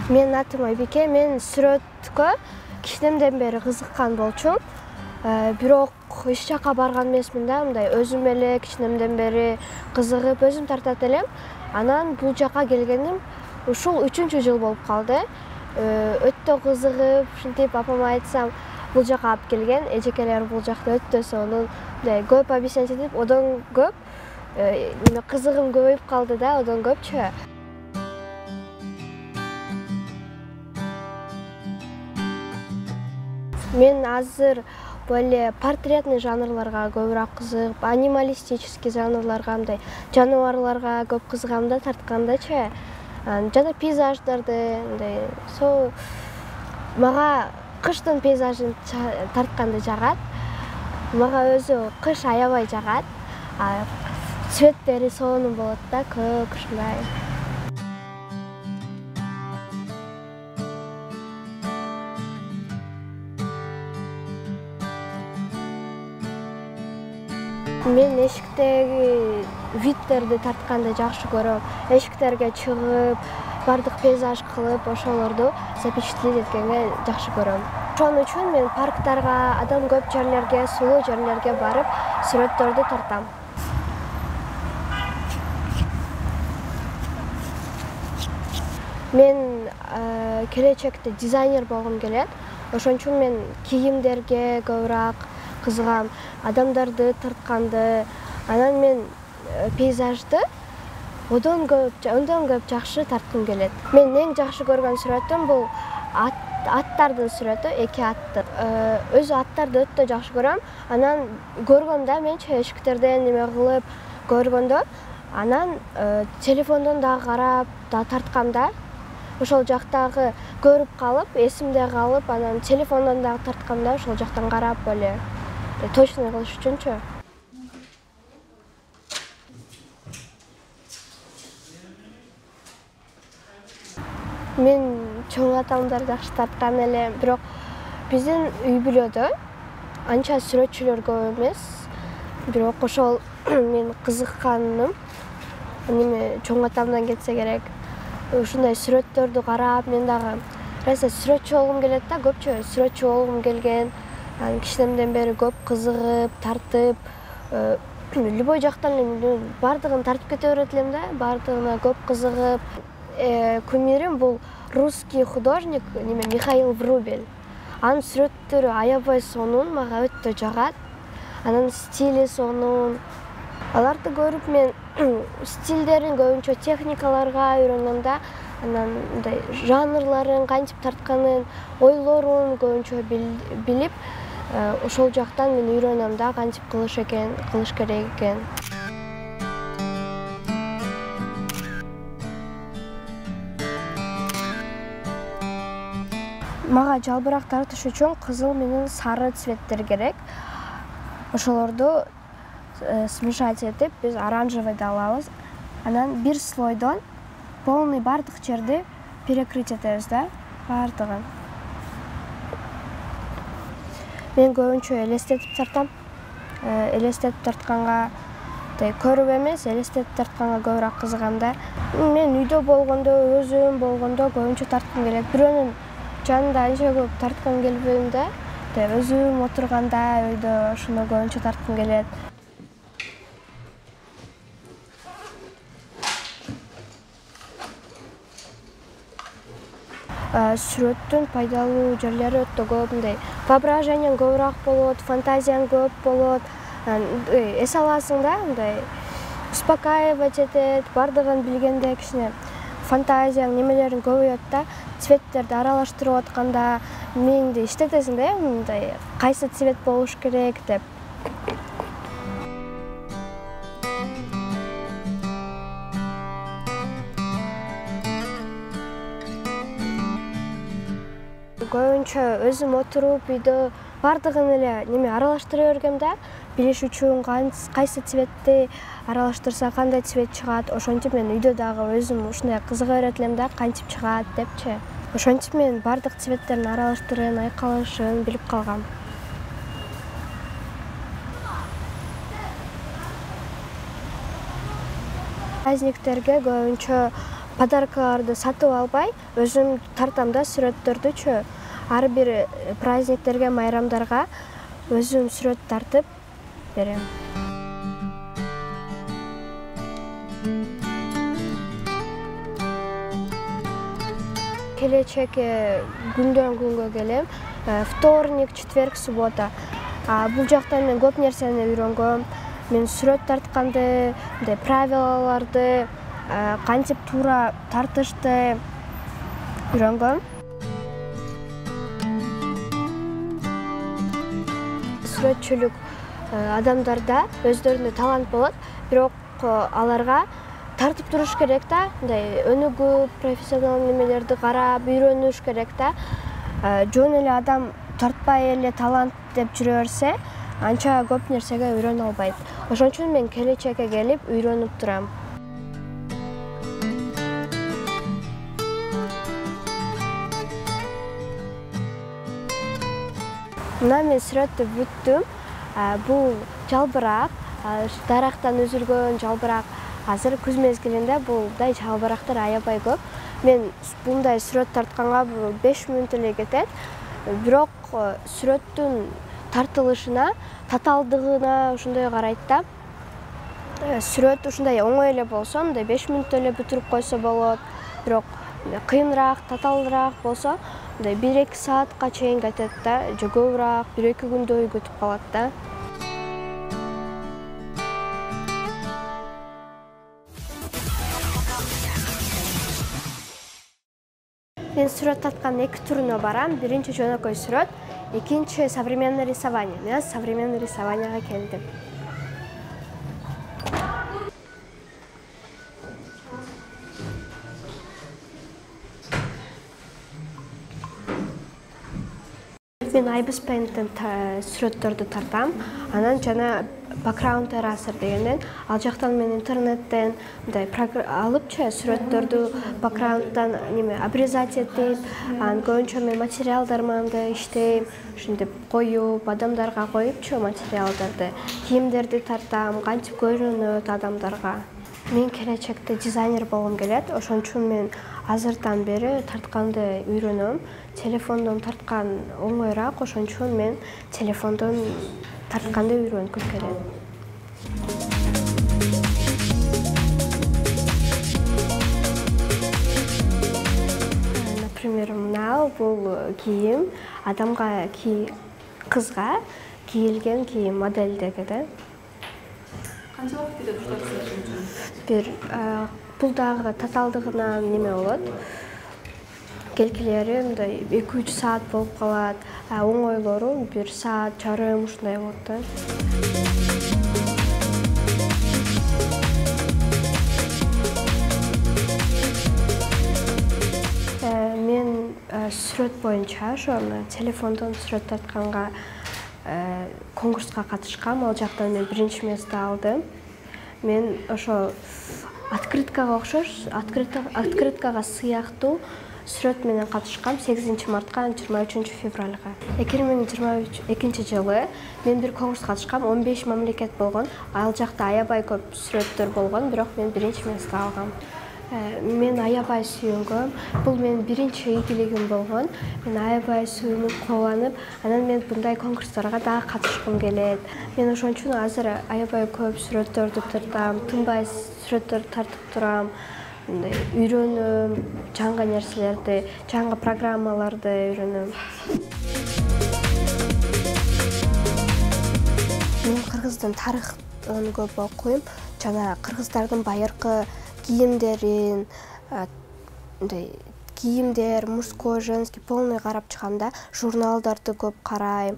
Мен атым Айбике, мен сүрөткө кичинемден бери кызыккан болчумун. Бирок эч жака барган эмесмин да, мындай өзүм эле кичинемден бери кызыгып, өзүм тартат элем. Анан бул жака келгеним ушул 3-жыл болуп калды. Өтө кызыгып, ушинтип апама айтсам, бул жака алып келген. Эжекелер бул жакта өтө сонун, мындай көп объяснять этип, одон көп кызыгым көбөйүп калды да, одон көпчү. Мен азыр böyle портретный жанрларга көбүрөөк кызыгып, анималистический жанрларга, мындай жаныбарларга көп кызыгам да, тарткандачы. Жана пейзаждарды, мындай мага кыштын пейзажын тартканды жагат. Мага өзү кыш аябай жагат. Цветтери сонун болот да, көк ушундай. Мен эшиктеги видтерди тартканды жакшы көрөм. Эшиктерге чыгып, бардык пейзаж кылып, ошолорду запечатлеть эткенге жакшы көрөм. Ошон үчүн мен парктарга, адам көп жерлерге, сулуу жерлерге барып, сүрөттөрдү тартам. Мен келечекте дизайнер болгум келет. Ошон үчүн мен кийимдерге көбүрөөк кызыгам, адамдарды тартканды, анан мен пейзажды ондон көп жакшы тарткым келет. Мен эң жакшы көргөн сүрөтүм бул аттардын сүрөтү, эки аттыр. Өзү аттарды өтө жакшы көрөм. Анан көргөндө менчи эшиктерден неме кылып көргөндө, анан телефондон дагы карап тарткам да. Ошол жактагы көрүп калып, эсимде калып, анан телефондон дагы тарткам да, ошол жактан карап эле точно кылыш үчүнчү. Мен чоң атамдарды жакшы тарткан элем, бирок биздин үй бүлөдө анча сүрөтчүлөр көп эмес. Бирок ошол мен кызыкканым чоң атамдан кетсе керек. Ушундай сүрөттөрдү карап, мен дагы сүрөтчү болгум келет да, көпчү сүрөтчү болгум келген. Кичинемден бери көп кызыгып, тартып, любой жактан бардыгын тартып кете берет элем да, бардыгына көп кызыгып. Кумирим бул русский художник Михаил Врубель. Анын сүрөттөрү аябай сонун, мага өтө жагат. Анын стили сонун. Аларды көрүп мен стилдерин көбүнчө техникаларга үйрөнөм да, анан мындай жанрларын кантип тартканын, ойлорун көбүнчө билип, ошол жактан мен үйрөнөм да, кантип кылыш керек экен. Мага жалбырак тартыш үчүн кызыл менен сары цветтер керек. Ошолорду смешать этип, биз оранжевыйды алабыз. Анан бир слойдон полный бардык жерди перекрыть этебиз да, бардыгын. Мен көбүнчө элестетип тартам. Элестетип тартканга көрүп эмес, элестетип тартканга көбүрөөк кызыгам да. Мен үйдө болгондо, өзүм болгондо көбүнчө тарткым келет. Бирөөнүн жанында анча көп тарткым келбейм да. Өзүм отурганда үйдө ошондо көбүнчө тарткым келет. Сүрөттүн пайдалуу жерлери өтө көп, мындай воображениең көбүрөөк болот, фантазияң көп болот. Эс аласың да, мындай успокаивать этет, бардыгын билгенде кичине фантазияң, немелериң көбөйөт да. Цветтерди аралаштырып атканда миңди иштетесиң да, мындай кайсы цвет болуш керек деп. Көбүнчө өзүм отуруп үйдө бардыгын эле аралаштыра бергем да, билиш үчүн кайсы цветти аралаштырса кандай цвет чыгат. Ошентип мен үйдө дагы өзүм ушундай кызыга берет элем да, кантип чыгат депчи. Ошентип мен бардык цветтерин аралаштырып, айкалышын билип калгам. Праздниктерге көбүнчө подаркаларды сатып албай, өзүм тартам да сүрөттөрдүчү. Ар бир праздниктерге, майрамдарга өзүм сүрөт тартып берем. Келечекке күндөн күнгө келем. Вторник, четверг, суббота. Бул жактан мен көп нерсени үйрөнгөм. Мен сүрөт тартканды, правилаларды, кантип туура тартышты үйрөнгөм. Сүрөтчүлүк адамдарда өздөрүнө талант болот, бирок аларга тартып туруш керек да, өнүгүп, профессионал немелерди карап, үйрөнүш керек да. Жөн эле адам тартпай эле талант деп жүрө берсе, анча көп нерсеге үйрөнө албайт. Ошон үчүн мен келечекке келип үйрөнүп турам. Мына мен сүрөттү бүттүм. Бул жалбырак, дарактан үзүлгөн жалбырак. Азыр күз мезгилинде булдай жалбырактар аябай көп. Мен мындай сүрөт тартканга 5 мүнөт эле кетет. Бирок сүрөттүн тартылышына, татаалдыгына ушундай карайт да. Сүрөт ушундай оңой эле болсо, 5 мүнөттө эле бүтүрүп койсо болот. Бирок кыйыныраак, татаалдыраак болсо, 1-2 саатка чейин кетет да, же көбүрөөк 1-2 күндөй кетип калат да. Мен сүрөт тарткан 2 түрүнө барам. Биринчи жөнөкөй сүрөт, экинчи современный рисование. Мен современный рисованияга келдим. Мен Айбыс Пейнттен сүрөттөрдү тартам. Анан жана Background Eraser дегенден, ал жактан мен интернеттен алыпчы сүрөттөрдү background'дан обрезать этип, көбүнчө мен материалдарымды иштейм, ушинтип коюп, адамдарга коюпчу материалдарды, кийимдерди тартам, кантип көрүнөт адамдарга. Мен келечекте дизайнер болгум келет, ошон үчүн мен азырдан бери тартканды үйрөнөм. Телефондон тарткан оңоюраак, ошон үчүн мен телефондон тартканды үйрөнгүм келет. Например, мына бул кийим адамга, кызга кийилген кийим модельдеги да. Канча убакыт кетет ушул? Бир бул дагы татаалдыгына неме болот. Келкилери 2-3 саат болуп калат, оңойлору 1 саат жарым ушундай болот да. Мен сүрөт боюнча ошону телефондон сүрөт тартканга конкурска катышкам, ал жактан мен биринчи место алдым. Мен ошо открыткага окшош, открыткага сыяктуу сүрөт менен катышкам 8 мартка 23 февралга. 2022 жылы мен бир конкурска катышкам, 15 мамлекет болгон. Ал жакта аябай көп сүрөттөр болгон, бирок мен биринчи место алгам. Мен аябай сүйүнгөм. Бул менин биринчи ийгилигим болгон. Мен аябай сүйүнүп, кубанып, анан мен мындай конкурстарга дагы катышкым келет. Мен ошон үчүн азыр аябай көп сүрөттөрдү тартам, тынбай сүрөттөр тартып турам. Үйрөнөм, жаңы нерселерди, жаңы программаларды үйрөнөм. Мен кыргыздын тарыхын көп окуйм, жана кыргыздардын байыркы кийимдерин, кийимдер, мужской, женский полный карап чыгам да, журналдарды көп карайм.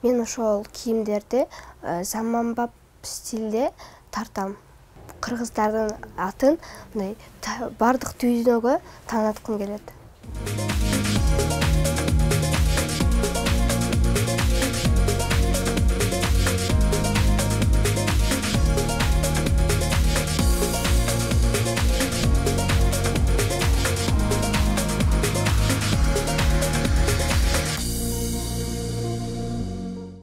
Мен ошол кийимдерди заманбап стилде тартам. Кыргыздардын атын бардык дүйнөгө тааныткым келет.